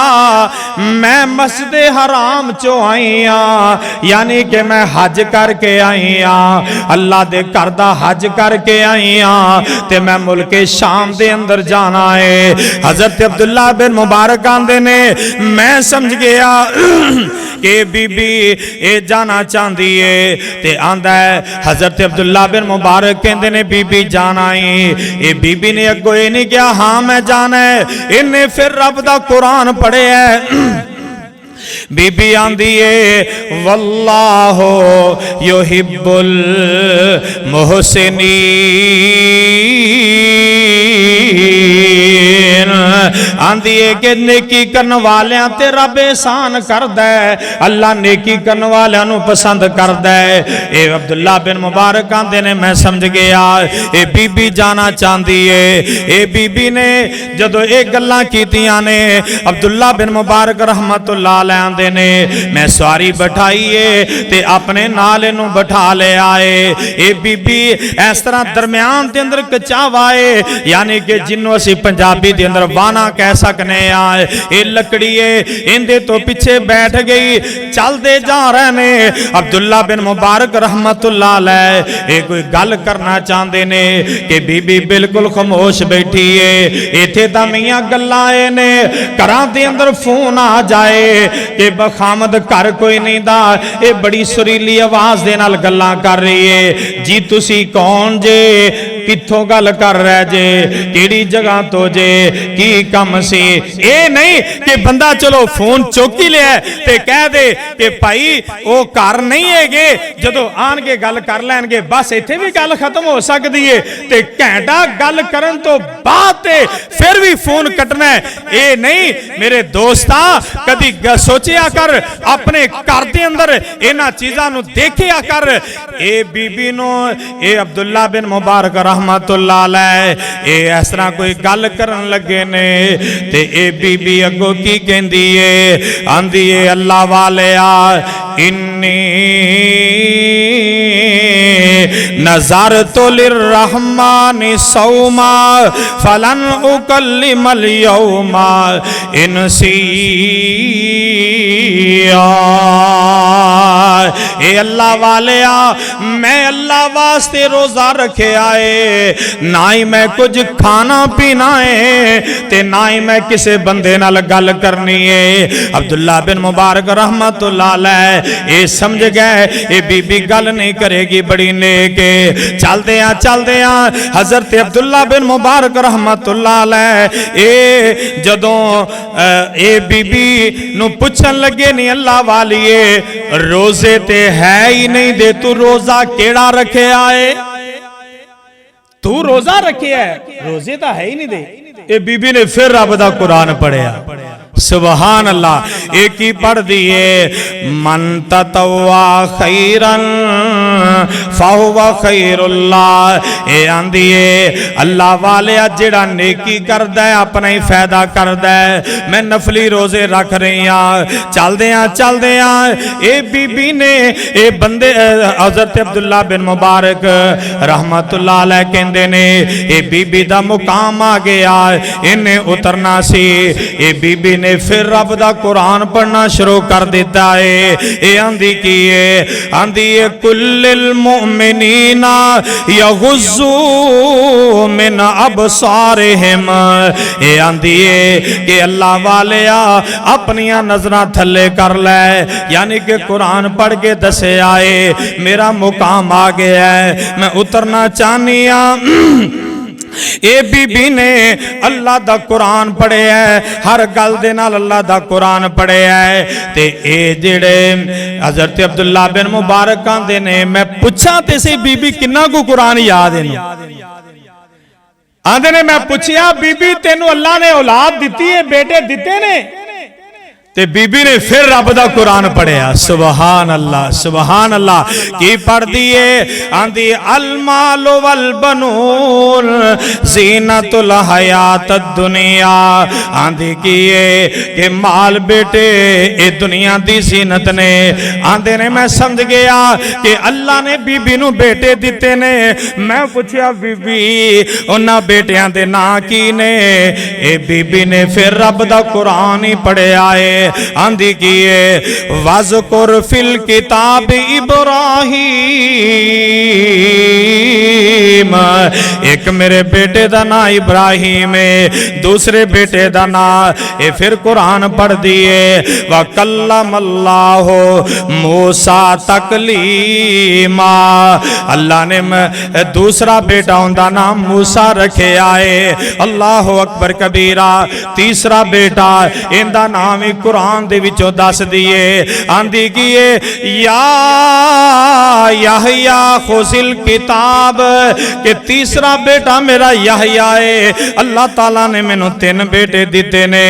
Speaker 1: मैं मस्जिद हराम चो आई हाँ, यानी कि मैं हज करके आई हाँ, अल्लाह दे घर दा हज करके आई हाँ, ते मैं मुल्के शाम दे अंदर जाना है। हजरत अब्दुल्ला बिन मुबारक आंदे ने मैं समझ गया कि बीबी ए जाना चाहती है, ते आंदा है हजरत अब्दुल्ला बिन मुबारक कहते ने बीबी जाना है। ए बीबी ने अगो ये नहीं कहा हाँ मैं जाना है, इन्हें फिर रब दा कुरान पढ़े है। बीबी आंदी है वल्लाहु युहिब्बुल मुहसिनीन। आंदी है कि नेकी करने वालियां ते रब एहसान करदा है, अल्लाह नेकी करने वालियां नू पसंद करदा है। ए अब्दुल्ला बिन मुबारक आंदे ने मैं समझ गया ए बीबी जाना चाहती है। ए बीबी ने जदों ये गल्लां कीतियां ने अब्दुल्ला बिन मुबारक रहमतुल्लाह अलैह आंदे ने मैं सवारी बैठाई है ते अपने नाल इनू बैठा ले आए। ए बीबी इस तरह दरम्यान दे अंदर कचावा है, यानी कि जिन्हों असी पंजाबी दे अंदर वाना कह सकने आए। ए लकड़ी है इंदे तो पीछे बैठ गई, चलते जा रहे ने। अब्दुल्ला बिन मुबारक रहमतुल्लाह अलैह ए कोई गल करना चाहते ने कि बीबी बिल्कुल खामोश बैठी है। इत्थे तां मियां गल्लां ए ने घरां दे अंदर फोन आ जाए कि बखामद घर कोई नहीं दा, ये बड़ी सुरीली आवाज दे नाल गल्लां कर रही है। जी तुसी कौन जे, कित्थों गल कर रहे जे, केड़ी जगह तो जे, की कम सी। ये नहीं कि बंदा चलो फोन चुक ही लिया ते कह दे कि भाई वो घर नहीं है, जदों आन के गल कर लैणगे बस इत्थे भी गल खत्म हो सकती है। ते घंटा गल करन तो बाद फिर भी फोन कटना है। ये नहीं मेरे दोस्ता कदी सोचिया कर अपने घर के अंदर इन्हां चीज़ां नूं देखिया कर। ए बीबी नूं ए अब्दुल्ला बिन मुबारक रहमतुल्लाह अलैह ए इस तरह कोई गल करन लगे ने ते ए बीबी अगो की कहंदी है, आंदी है अल्लाह वालिया इन्नी नज़रतु लिर्रहमानि सौमा फलन उकल्लिमल यौमा इंसिया। ए अल्लाह वालिया मैं अल्लाह वास्ते रोजा रखे आए, ना ही मैं कुछ खाना पीना है ते ना ही मैं किसी बंदे नाल गल करनी है। अब्दुल्ला बिन मुबारक रहमतुल्लाह अलैह ये समझ गए ये बीबी गल नहीं करेगी, बड़ी नेक है। चलते हैं हजरत अब्दुल्ला बिन मुबारक रहमतुल्लाह अलैह ए जदों ए बीबी नू पुछन लगे नहीं अल्लाह वालिए रोजे ते है ही नहीं दे, तू रोजा केड़ा रखे आए, तू रोजा रखे है, रोजे तो है ही नहीं दे। ए बीबी ने फिर रब दा कुरान पढ़िया, सुबहान अल्लाह। एक ही पढ़ दिए मन ततवा खैरन फाहुवा खैरुल्लाह। ए आंदी है अल्लाह वाले जेड़ा नेकी करदा है अपना ही फायदा करदा है। मैं नफली रोजे रख रही हाँ। चलदे हाँ ए बीबी ने ए बंदे हजरत अब्दुल्ला बिन मुबारक रहमतुल्लाह अलैह कहंदे ने ए बीबी दा मुकाम आ गया, इन्हें उतरना सी। ए बीबी ने फिर रब दा कुरान पढ़ना शुरू कर दिता है। ये आंदी की है, आंदी है कुल्लिल मुमिनीना यगुज़्ज़ू मिन अबसारिहिम। ये आंदी है कि अल्लाह वालिया अपनियां नजरां थल्ले कर ले, यानी कि कुरान पढ़ के दसे आए मेरा मुकाम आ गया है, मैं उतरना चाहनी हाँ। ਇਹ ਬੀਬੀ ਨੇ अल्लाह दा कुरान पढ़िया है, हर गल दे नाल अल्लाह दा कुरान पढ़िया है। ते ए जेड़े हज़रत अब्दुल्ला बिन मुबारक आंदे ने, मैं पुछां ते सी बीबी किन्ना को कुरान याद है? आंदे ने मैं पुछया बीबी तेनू अल्लाह ने औलाद दिती है, बेटे दिते ने? ते बीबी ने फिर रब दा कुरान पढ़िया। सुबहान अल्लाह सुबहान अल्लाह। की पढ़दी है? आंदी अल माल वल बनून ज़ीनतुल हयात दुनिया। आंदी की है कि माल बेटे ए दुनिया दी ज़ीनत ने। आंदे ने मैं समझ गया कि अल्लाह ने बीबी नू बेटे दिते ने। मैं पूछया बीबी उन्हां बेटियां दे नां की ने? ए बीबी ने फिर रब दा कुरान ही पढ़िया है। आंधी की है वाज़कुर फिल किताब इब्राहीम। एक मेरे बेटे दा ना इब्राहीम है, दूसरे बेटे दा ना। ये फिर कुरान पढ़ दिए व कल्लमल्लाहु मूसा तकलीमा। अल्लाह ने दूसरा बेटा उनका नाम मूसा रखे आए। अल्लाह अकबर कबीरा। तीसरा बेटा इनका नाम ही कुरान दे विचों दस दिए। आंदी की या यहया खुज़िल किताब के तीसरा बेटा मेरा यहया है। अल्लाह ताला ने मैनू तीन बेटे दिते ने।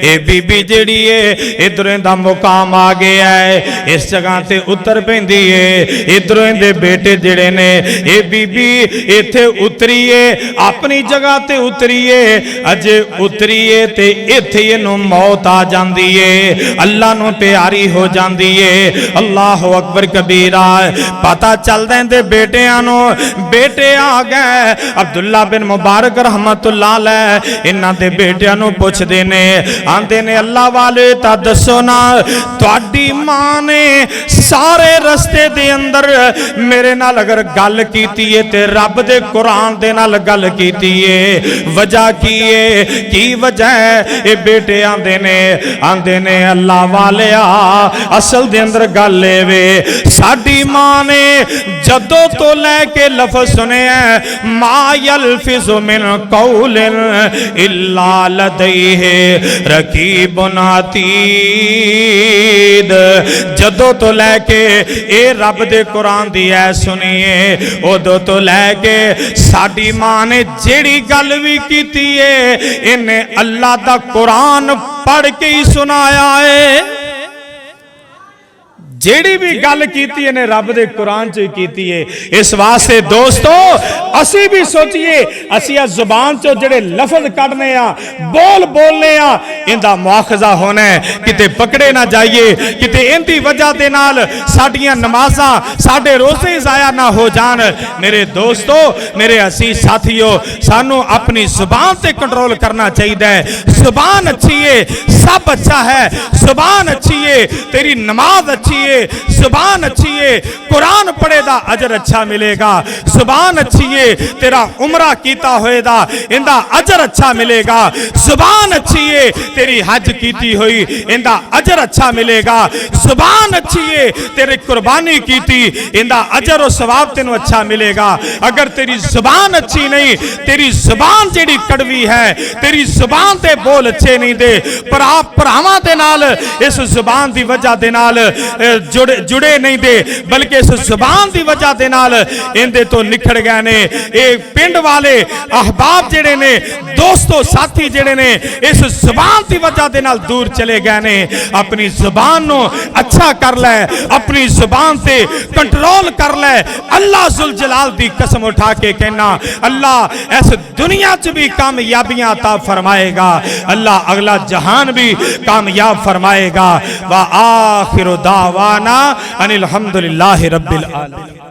Speaker 1: ये बीबी जेड़ी है इधरों दा मुकाम आ गया है, इस जगह ते उतर पैंदी है। इधरों दे बेटे जेड़े ने ये बीबी इत्थे उतरी है, अपनी जगह ते उतरी है। अजे उतरी है ते इत्थे इहनूं मौत आ जांदी है, अल्लाह नूं प्यारी हो जाती है। अल्लाह अकबर कबीरा। पता चलदा इहदे बेटियां नूं, बेटे आ गए। अब्दुल्ला बिन मुबारक रहमतुल्लाह अलैह इन्हां दे बेटियां नूं पुछदे ने, आंदे ने अल्लाह वाले ता दसो ना तुहाडी मां ने सारे रस्ते दे अंदर मेरे नाल अगर गल कीती है ते रब दे कुरान दे नाल गल कीती है, वजह की है? की वजह है? ये बेटे आंदे ने अल्लाह वालिया असल दे अंदर गल वे साडी मां ने जदों तो लैके लफ्ज़ सुने मा यल्फिज़ु मिन कौलिन इल्ला लदैहि रकीबुन अतीद। जदों तो लैके ए रब दे कुरान दी ऐ सुनिए, उदों तो लैके साडी मां ने जेड़ी गल भी कीती है इन्हें अल्लाह दा कुरान पढ़ के ही सुनाया है। जेड़ी भी गल कीती ने रब दे कुरान च कीती है। इस वास्ते दोस्तों असी भी सोचिए, असी जुबान चो जेड़े लफ्ज कढ़ने आ, बोल बोलने आ, इंदा मुआखजा होना है। किते पकड़े ना जाइए, किते इंदी वजह दे नाल साडियां नमाज़ां साडे रोज़े ज़ाया ना हो जान। मेरे दोस्तों मेरे असी साथियों सानू अपनी जुबान से कंट्रोल करना चाहिए। जुबान अच्छी है सब अच्छा है, जुबान अच्छी है तेरी नमाज अच्छी है, जुबान अच्छी है कुरान पढ़ेगा अजर अच्छा मिलेगा, जुबान अच्छी है तेरा उमरा कीता होएगा इंदा अजर अच्छा मिलेगा, जुबान अच्छी है तेरी हज कीती हुई इंदा अजर अच्छा मिलेगा, जुबान अच्छी है तेरी कुर्बानी कीती इंदा अजर और सवाब तेनू अच्छा मिलेगा। अगर तेरी जुबान अच्छी नहीं, तेरी जुबान जेड़ी कड़वी है, तेरी जुबान ते बोल अच्छे नहीं दे, पर आप भरावां दे नाल इस जुबान दी वजह दे नाल जुड़े नहीं दे, बल्कि इस जुबान की वजह दे नाल इंदे तो निखड़ गए ने। ये पिंड वाले अहबाब जेड़े ने, दोस्तों साथी जेड़े ने इस जुबान की वजह दे नाल दूर चले गए ने। अपनी जुबान नो अच्छा कर ले, अपनी जुबान से कंट्रोल कर ले। अल्लाह जुल जलाल दी कसम उठा के कहना अल्लाह इस दुनिया च भी कामयाबियां अता फरमाएगा, अल्लाह अगला जहान भी कामयाब फरमाएगा। व आखिरु दावाना अनिल हम्दुलिल्लाहि रब्बिल आलमीन।